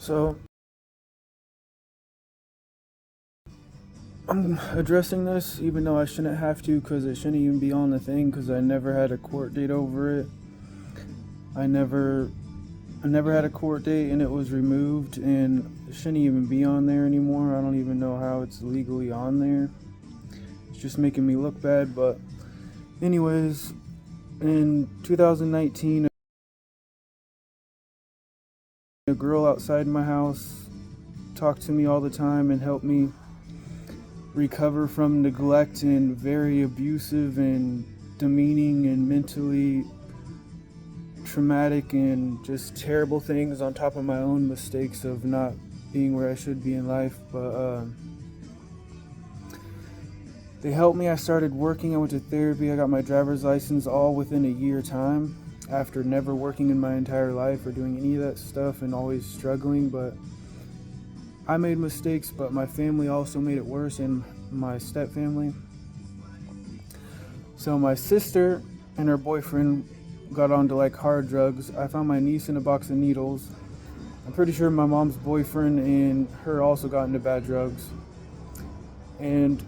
So I'm addressing this even though I shouldn't have to, because it shouldn't even be on the thing, because I never had a court date over it. I never had a court date, and it was removed, and it shouldn't even be on there anymore. I don't even know how it's legally on there. It's just making me look bad. But anyways, in 2019, a girl outside my house talked to me all the time and helped me recover from neglect and very abusive and demeaning and mentally traumatic and just terrible things, on top of my own mistakes of not being where I should be in life. But they helped me. I started working. I went to therapy. I got my driver's license all within a year time, after never working in my entire life or doing any of that stuff and always struggling. But I made mistakes, but my family also made it worse, and my step family. So my sister and her boyfriend got onto like hard drugs. I found my niece in a box of needles. I'm pretty sure my mom's boyfriend and her also got into bad drugs. And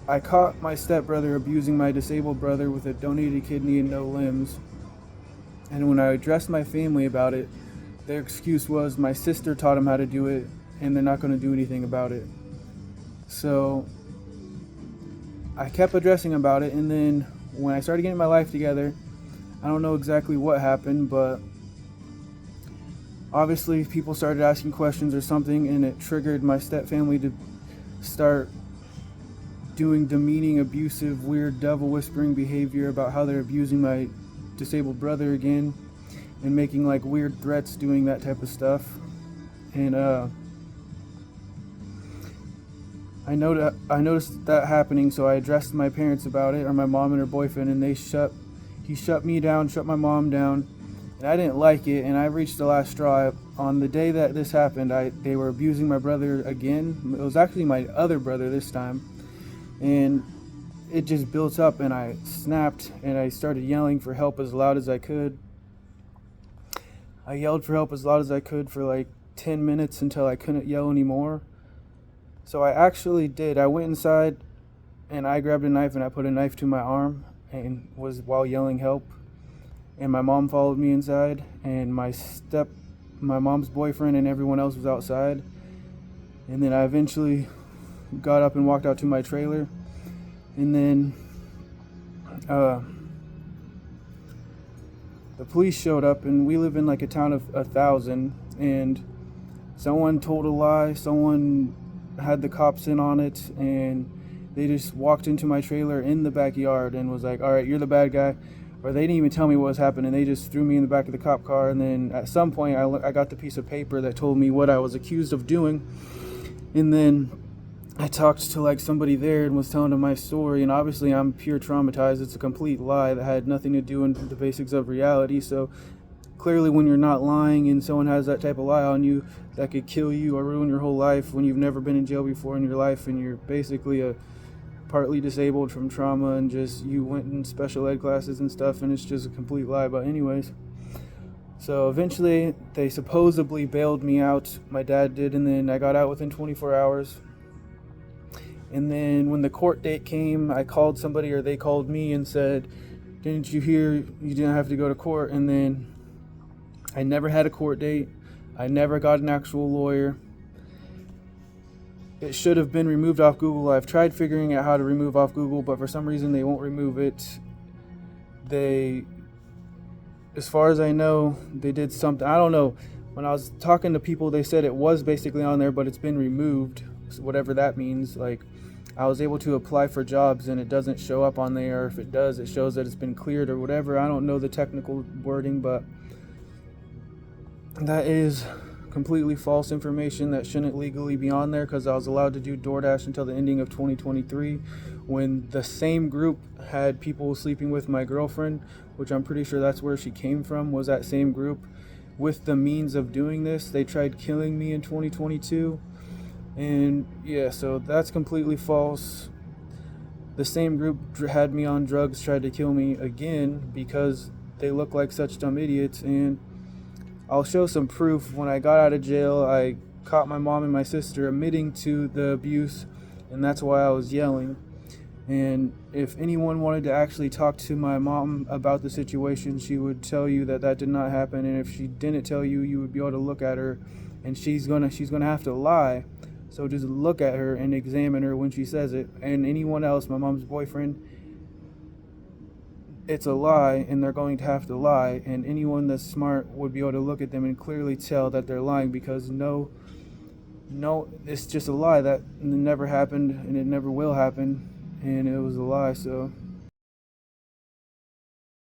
I caught my stepbrother abusing my disabled brother with a donated kidney and no limbs. And when I addressed my family about it, their excuse was my sister taught him how to do it and they're not going to do anything about it. So I kept addressing about it, and then when I started getting my life together, I don't know exactly what happened, but obviously people started asking questions or something, and it triggered my stepfamily to start doing demeaning, abusive, weird, devil whispering behavior about how they're abusing my disabled brother again, and making like weird threats, doing that type of stuff. And I noticed that happening, so I addressed my parents about it, or my mom and her boyfriend, and he shut me down, shut my mom down, and I didn't like it, and I reached the last straw. On the day that this happened, they were abusing my brother again. It was actually my other brother this time, and it just built up, and I snapped, and I started yelling for help as loud as I could. I yelled for help as loud as I could for like 10 minutes until I couldn't yell anymore. So I actually did. I went inside and I grabbed a knife and I put a knife to my arm, and was while yelling help. And my mom followed me inside, and my mom's boyfriend and everyone else was outside. And then I eventually got up and walked out to my trailer. And then the police showed up, and we live in like a town of 1,000, and someone told a lie. Someone had the cops in on it, and they just walked into my trailer in the backyard and was like, all right, you're the bad guy. Or they didn't even tell me what was happening. They just threw me in the back of the cop car, and then at some point I got the piece of paper that told me what I was accused of doing. And then I talked to like somebody there and was telling them my story, and obviously I'm pure traumatized. It's a complete lie that had nothing to do with the basics of reality. So clearly, when you're not lying and someone has that type of lie on you, that could kill you or ruin your whole life, when you've never been in jail before in your life, and you're basically partly disabled from trauma, and just you went in special ed classes and stuff, and it's just a complete lie. But anyways, so eventually they supposedly bailed me out. My dad did, and then I got out within 24 hours. And then when the court date came, I called somebody, or they called me and said, didn't you hear you didn't have to go to court? And then I never had a court date. I never got an actual lawyer. It should have been removed off Google. I've tried figuring out how to remove off Google, but for some reason they won't remove it. As far as I know, they did something. I don't know. When I was talking to people, they said it was basically on there, but it's been removed, whatever that means. Like, I was able to apply for jobs and it doesn't show up on there. Or if it does, it shows that it's been cleared or whatever. I don't know the technical wording, but that is completely false information that shouldn't legally be on there, because I was allowed to do DoorDash until the ending of 2023, when the same group had people sleeping with my girlfriend, which I'm pretty sure that's where she came from, was that same group with the means of doing this. They tried killing me in 2022, and yeah, so that's completely false. The same group had me on drugs, tried to kill me again, because they look like such dumb idiots. And I'll show some proof. When I got out of jail, I caught my mom and my sister admitting to the abuse, and that's why I was yelling. And if anyone wanted to actually talk to my mom about the situation, she would tell you that that did not happen. And if she didn't tell you, you would be able to look at her, and she's gonna have to lie. So just look at her and examine her when she says it. And anyone else, my mom's boyfriend, it's a lie, and they're going to have to lie. And anyone that's smart would be able to look at them and clearly tell that they're lying, because it's just a lie that never happened, and it never will happen, and it was a lie. So